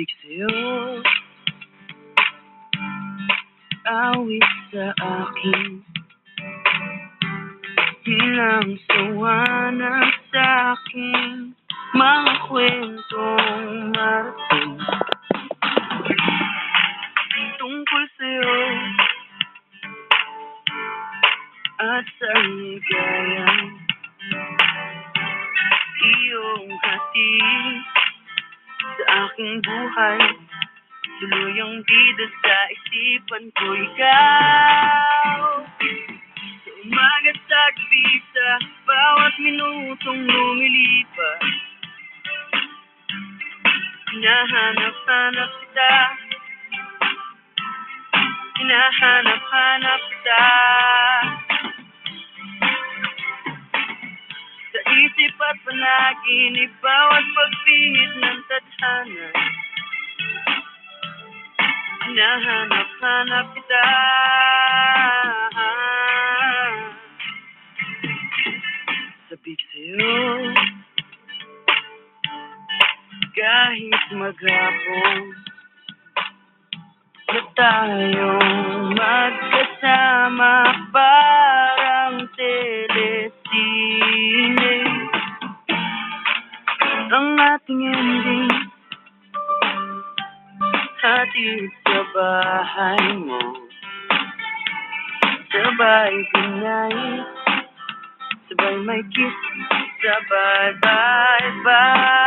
Sabik sa'yo, awit sa akin, bilang sawa na sa'king mga kwentong marating tungkol sa'yo at sa ligayang iyong hatid sa aking buhay. Tuluyang bida sa isipan ko ikaw, sa umaga't sa gabi, sa bawat minutong lumilipas. Hinahanap-hanap kita, hinahanap-hanap kita, sa isip at panaginip, bawat pagpihit ng tadhana. Hinahanap-hanap kita, sabik sa'yo, kahit maghapon na tayong magkasama, parang telesine ang ating ending. Hatid sa bahay mo, sabay goodnight, sabay may kiss, sabay bye-bye.